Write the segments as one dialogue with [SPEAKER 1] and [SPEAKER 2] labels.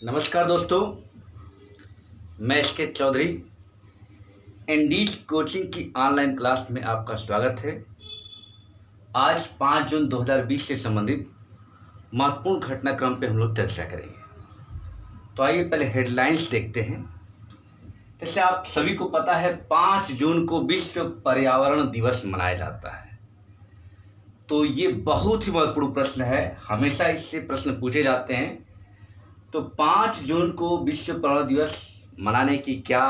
[SPEAKER 1] नमस्कार दोस्तों, मैं एसके चौधरी इंडीड कोचिंग की ऑनलाइन क्लास में आपका स्वागत है। आज 5 जून 2020 से संबंधित महत्वपूर्ण घटनाक्रम पे हम लोग चर्चा करेंगे। तो आइए पहले हेडलाइंस देखते हैं। जैसे आप सभी को पता है 5 जून को विश्व पर्यावरण दिवस मनाया जाता है। तो ये बहुत ही महत्वपूर्ण प्रश्न है, हमेशा इससे प्रश्न पूछे जाते हैं। तो 5 जून को विश्व पर्यावरण दिवस मनाने की क्या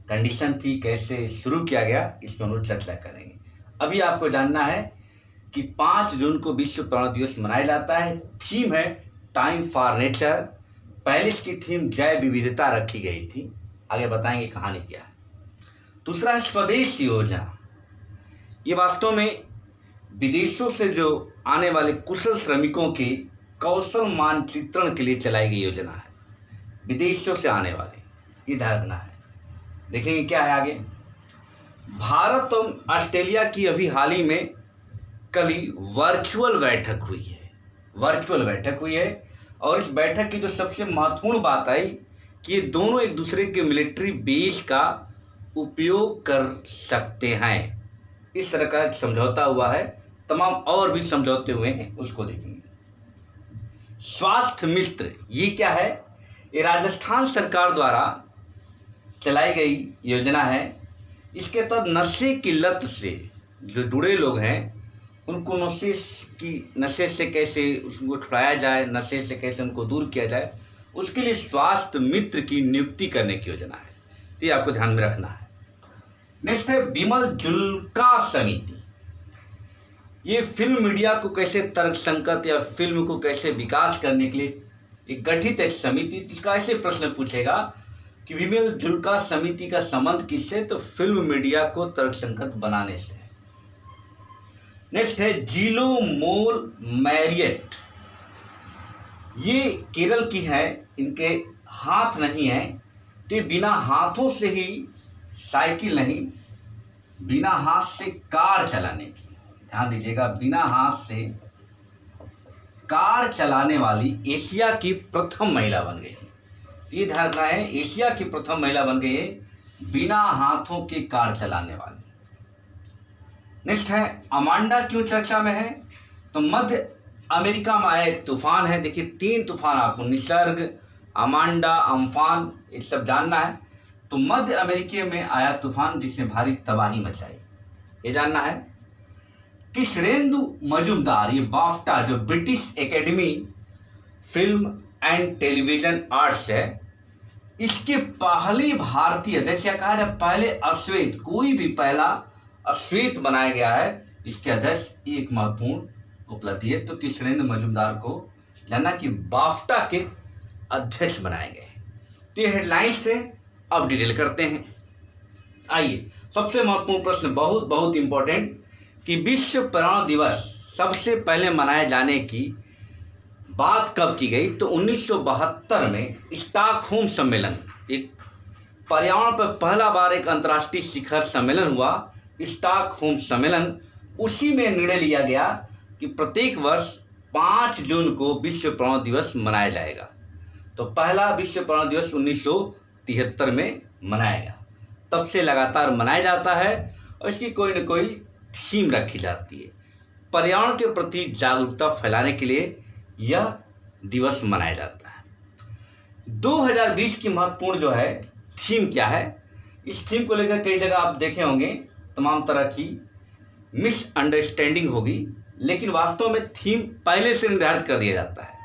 [SPEAKER 1] कंडीशन थी, कैसे शुरू किया गया, इस पर हम लोग चर्चा करेंगे। अभी आपको जानना है कि 5 जून को विश्व पर्यावरण दिवस मनाया जाता है। थीम है टाइम फॉर नेचर। पहले इसकी थीम जैव विविधता रखी गई थी, आगे बताएंगे कहानी क्या है। दूसरा है स्वदेश योजना। ये वास्तव में विदेशों से जो आने वाले कुशल श्रमिकों के कौशल मानचित्रण के लिए चलाई गई योजना है। विदेशों से आने वाले, ये ध्यान रखना है। देखेंगे क्या है आगे। भारत और ऑस्ट्रेलिया की अभी हाल ही में कल ही वर्चुअल बैठक हुई है और इस बैठक की जो सबसे महत्वपूर्ण बात आई कि ये दोनों एक दूसरे के मिलिट्री बेस का उपयोग कर सकते हैं। इस तरह का समझौता हुआ है। तमाम और भी समझौते हुए हैं, उसको देखेंगे। स्वास्थ्य मित्र, ये क्या है? ये राजस्थान सरकार द्वारा चलाई गई योजना है। इसके तहत नशे की लत से जो जुड़े लोग हैं उनको नशे से कैसे उनको छुड़ाया जाए, नशे से कैसे उनको दूर किया जाए, उसके लिए स्वास्थ्य मित्र की नियुक्ति करने की योजना है। तो ये आपको ध्यान में रखना है। नेक्स्ट है विमल जुल्का समिति। ये फिल्म मीडिया को कैसे तर्कसंगत या फिल्म को कैसे विकास करने के लिए एक गठित एक समिति। इसका ऐसे प्रश्न पूछेगा कि विमल जुल्का समिति का संबंध किससे? तो फिल्म मीडिया को तर्कसंगत बनाने से। नेक्स्ट है जीलो मोल मैरियट। ये केरल की है, इनके हाथ नहीं है, तो ये बिना हाथों से ही साइकिल नहीं, बिना हाथ से कार चलाने की, ध्यान दीजिएगा, बिना हाथ से कार चलाने वाली एशिया की प्रथम महिला बन गई है। ये ध्यान रखना है, एशिया की प्रथम महिला बन गई है बिना हाथों के कार चलाने वाली। नेक्स्ट है अमांडा क्यों चर्चा में है? तो मध्य अमेरिका में आया एक तूफान है। देखिए 3 तूफान आपको, निसर्ग, अमांडा, अम्फान, ये सब जानना है। तो मध्य अमेरिका में आया तूफान जिसने भारी तबाही मचाई, ये जानना है। कृष्णेंदु मजूमदार, ये बाफ्टा जो British academy film and television arts है, इसके पहले भारतीय अध्यक्ष, या कहा जाए पहले अश्वेत, कोई भी पहला अश्वेत बनाया गया है, इसके अध्यक्ष एक महत्वपूर्ण उपलब्धि है। तो कृष्णेंदु मजूमदार को जानना कि बाफ्टा के अध्यक्ष बनाए गए। तो ये हेडलाइंस थे, अब डिटेल करते हैं। आइए, सबसे महत्वपूर्ण प्रश्न, बहुत बहुत इंपॉर्टेंट, कि विश्व पर्यावरण दिवस सबसे पहले मनाए जाने की बात कब की गई? तो 1972 में स्टॉकहोम सम्मेलन, एक पर्यावरण पर पहला बार एक अंतर्राष्ट्रीय शिखर सम्मेलन हुआ, स्टॉकहोम सम्मेलन। उसी में निर्णय लिया गया कि प्रत्येक वर्ष 5 जून को विश्व पर्यावरण दिवस मनाया जाएगा। तो पहला विश्व पर्यावरण दिवस 1973 में मनाया गया, तब से लगातार मनाया जाता है और इसकी कोई न कोई थीम रखी जाती है। पर्यावरण के प्रति जागरूकता फैलाने के लिए यह दिवस मनाया जाता है। 2020 की महत्वपूर्ण जो है थीम क्या है? इस थीम को लेकर कई जगह आप देखे होंगे तमाम तरह की मिसअंडरस्टैंडिंग होगी, लेकिन वास्तव में थीम पहले से निर्धारित कर दिया जाता है।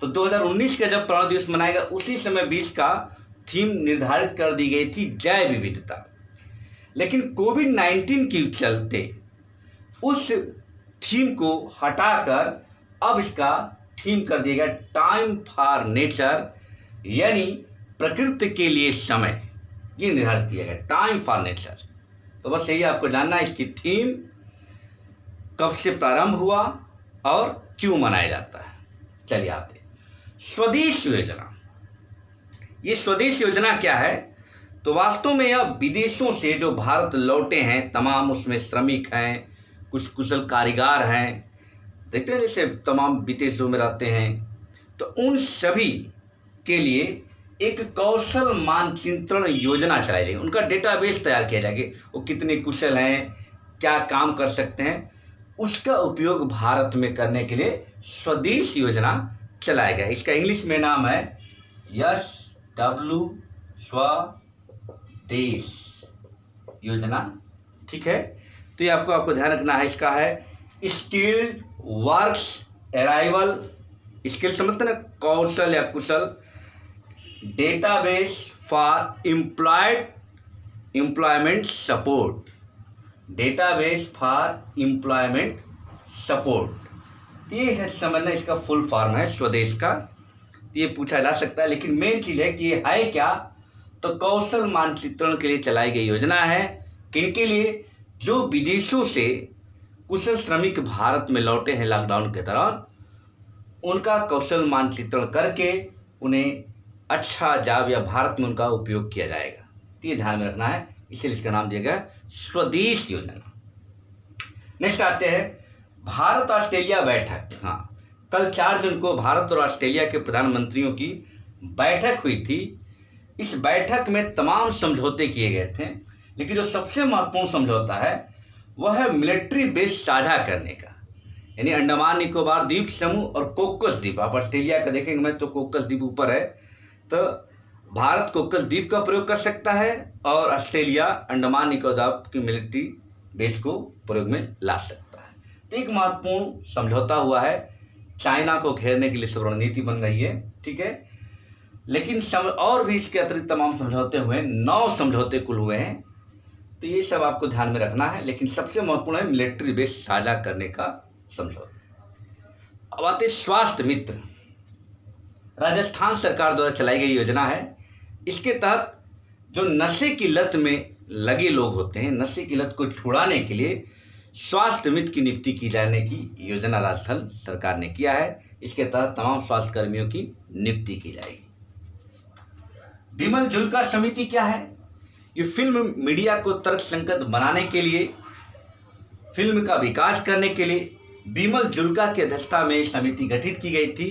[SPEAKER 1] तो 2019 का जब पर्यावरण दिवस मनाएगा उसी समय 20 का थीम निर्धारित कर दी गई थी, जैव विविधता। लेकिन कोविड-19 के चलते उस थीम को हटाकर अब इसका थीम कर दिया गया टाइम फॉर नेचर, यानी प्रकृति के लिए समय, ये निर्धारित किया गया टाइम फॉर नेचर। तो बस यही आपको जानना है, इसकी थीम कब से प्रारंभ हुआ और क्यों मनाया जाता है। चलिए आते स्वदेश योजना। ये स्वदेश योजना क्या है? तो वास्तव में यह विदेशों से जो भारत लौटे हैं तमाम, उसमें श्रमिक हैं, कुछ कुशल कारीगर हैं, देखते हैं जैसे तमाम विदेशों में रहते हैं, तो उन सभी के लिए एक कौशल मानचित्रण योजना चलाई जाएगी। उनका डेटाबेस तैयार किया जाएगा, वो कितने कुशल हैं, क्या काम कर सकते हैं, उसका उपयोग भारत में करने के लिए स्वदेश योजना चलाया गया। इसका इंग्लिश में नाम है SW स्वदेश योजना। ठीक है, तो ये आपको ध्यान रखना है। इसका है स्किल्ड वर्क्स अराइवल, स्किल समझते ना, कौशल या कुशल, database for employment support, database for employment support. ये है समझना, इसका फुल फॉर्म है स्वदेश का। ये पूछा जा सकता है, लेकिन मेन चीज है कि ये है क्या, तो कौशल मानचित्रण के लिए चलाई गई योजना है। किनके लिए? जो विदेशों से कुशल श्रमिक भारत में लौटे हैं लॉकडाउन के दौरान, उनका कौशल मानचित्रण करके उन्हें अच्छा जॉब या भारत में उनका उपयोग किया जाएगा। तो ये ध्यान में रखना है, इसलिए इसका नाम दिया गया स्वदेश योजना। नेक्स्ट आते हैं भारत ऑस्ट्रेलिया बैठक। हाँ, कल 4 जून को भारत और ऑस्ट्रेलिया के प्रधानमंत्रियों की बैठक हुई थी। इस बैठक में तमाम समझौते किए गए थे, लेकिन जो सबसे महत्वपूर्ण समझौता है वह है मिलिट्री बेस साझा करने का, यानी अंडमान निकोबार द्वीप समूह और कोकस द्वीप। आप ऑस्ट्रेलिया का देखेंगे मैं तो कोकस द्वीप ऊपर है, तो भारत कोकस द्वीप का प्रयोग कर सकता है और ऑस्ट्रेलिया अंडमान निकोबार की मिलिट्री बेस को प्रयोग में ला सकता है। तो एक महत्वपूर्ण समझौता हुआ है, चाइना को घेरने के लिए सब रणनीति बन गई है। ठीक है, लेकिन और भी इसके अतिरिक्त तमाम समझौते हुए, 9 समझौते कुल हुए हैं। तो ये सब आपको ध्यान में रखना है, लेकिन सबसे महत्वपूर्ण है मिलिट्री बेस साझा करने का समझौता। अब आते स्वास्थ्य मित्र, राजस्थान सरकार द्वारा चलाई गई योजना है। इसके तहत जो नशे की लत में लगे लोग होते हैं, नशे की लत को छुड़ाने के लिए स्वास्थ्य मित्र की नियुक्ति की जाने की योजना राजस्थान सरकार ने किया है। इसके तहत तमाम स्वास्थ्य कर्मियों की नियुक्ति की जाएगी। बिमल जुल्का समिति क्या है? ये फिल्म मीडिया को तर्कसंगत बनाने के लिए, फिल्म का विकास करने के लिए बिमल जुल्का की अध्यक्षता में समिति गठित की गई थी,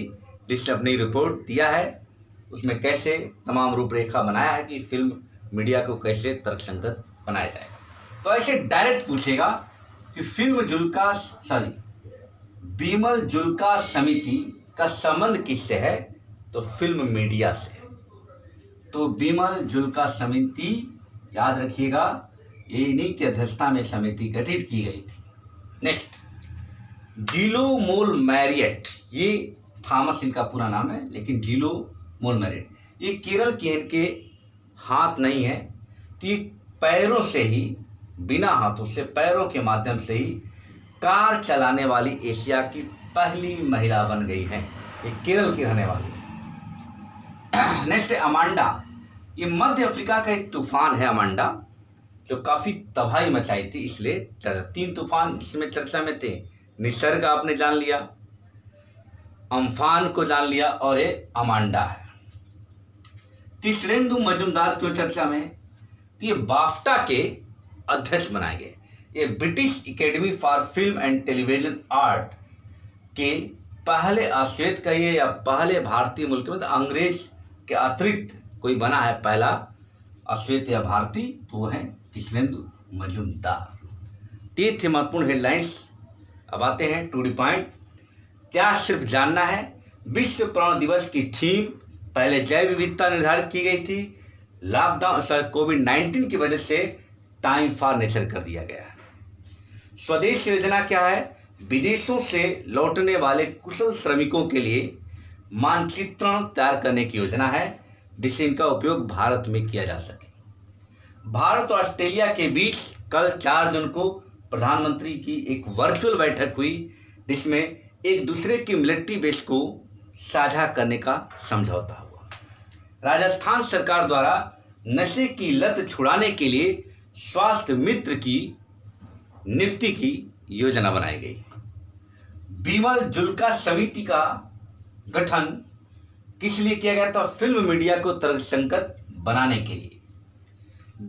[SPEAKER 1] जिसने अपनी रिपोर्ट दिया है। उसमें कैसे तमाम रूपरेखा बनाया है कि फिल्म मीडिया को कैसे तर्कसंगत बनाया जाए। तो ऐसे डायरेक्ट पूछेगा कि बिमल जुल्का समिति का संबंध किससे है, तो फिल्म मीडिया से है। तो बिमल जुल्का समिति याद रखिएगा, ये इन्हीं की अध्यक्षता में समिति गठित की गई थी। नेक्स्ट, जीलो मोल मैरियट, ये थॉमस इनका पूरा नाम है, लेकिन जीलो मोल मैरियट ये केरल की, इनके हाथ नहीं है, तो ये पैरों से ही, बिना हाथों से पैरों के माध्यम से ही कार चलाने वाली एशिया की पहली महिला बन गई है। ये केरल की रहने वाली है। नेक्स्ट है अमांडा, ये मध्य अफ्रीका का एक तूफान है अमांडा, जो काफी तबाही मचाई थी। इसलिए 3 तूफान इसमें चर्चा में थे। निसर्ग आपने जान लिया, अम्फान को जान लिया, और ये अमांडा है। कृष्णेंदु मजूमदार क्यों चर्चा में है? तो ये बाफ्टा के अध्यक्ष बनाए गए। ये British academy for film and television art के पहले अश्वेत कहिए या पहले भारतीय मुल्क में, तो अंग्रेज के अतिरिक्त कोई बना है पहला अश्वेत या भारतीय, तो वो है कृष्णेंदु मजूमदार। ये थे महत्वपूर्ण हेडलाइंस। अब आते हैं टू द पॉइंट। क्या सिर्फ जानना है? विश्व प्राण दिवस की थीम पहले जैव विविधता निर्धारित की गई थी, लॉकडाउन कोविड-19 की वजह से टाइम फॉर नेचर कर दिया गया है। स्वदेश योजना क्या है? विदेशों से लौटने वाले कुशल श्रमिकों के लिए मानचित्रण तैयार करने की योजना है, जिससे इनका उपयोग भारत में किया जा सके। भारत और ऑस्ट्रेलिया के बीच कल 4 जून को प्रधानमंत्री की एक वर्चुअल बैठक हुई, जिसमें एक दूसरे की मिलिट्री बेस को साझा करने का समझौता हुआ। राजस्थान सरकार द्वारा नशे की लत छुड़ाने के लिए स्वास्थ्य मित्र की नियुक्ति की योजना बनाई गई। बिमल जुल्का समिति का गठन किस लिए किया गया था? फिल्म मीडिया को तर्कसंगत बनाने के लिए।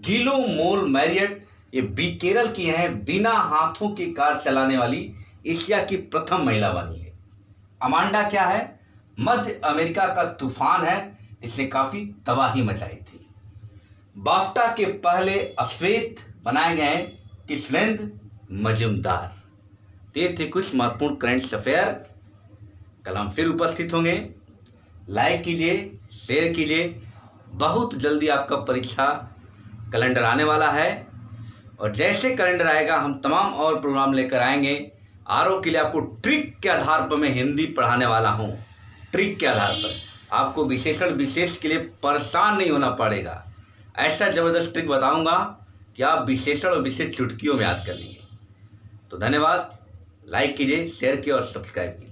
[SPEAKER 1] गीलो मोल मैरियट, ये केरल की है, बिना हाथों की कार चलाने वाली एशिया की प्रथम महिला बनी है। अमांडा क्या है? मध्य अमेरिका का तूफान है, इसने काफ़ी तबाही मचाई थी। बाफ्टा के पहले अश्वेत बनाए गए हैं कृष्णेंद्र मजूमदार। ये थे कुछ महत्वपूर्ण करंट अफेयर। कल हम फिर उपस्थित होंगे। लाइक कीजिए, शेयर कीजिए। बहुत जल्दी आपका परीक्षा कैलेंडर आने वाला है और जैसे कैलेंडर आएगा हम तमाम और प्रोग्राम लेकर आएंगे। आरओ के लिए आपको ट्रिक के आधार पर मैं हिंदी पढ़ाने वाला हूँ। ट्रिक के आधार पर आपको विशेषण विशेष के लिए परेशान नहीं होना पड़ेगा। ऐसा ज़बरदस्त ट्रिक बताऊंगा कि आप विशेषण और विशेष चुटकियों में याद कर लेंगे। तो धन्यवाद। लाइक कीजिए, शेयर कीजिए और सब्सक्राइब कीजिए।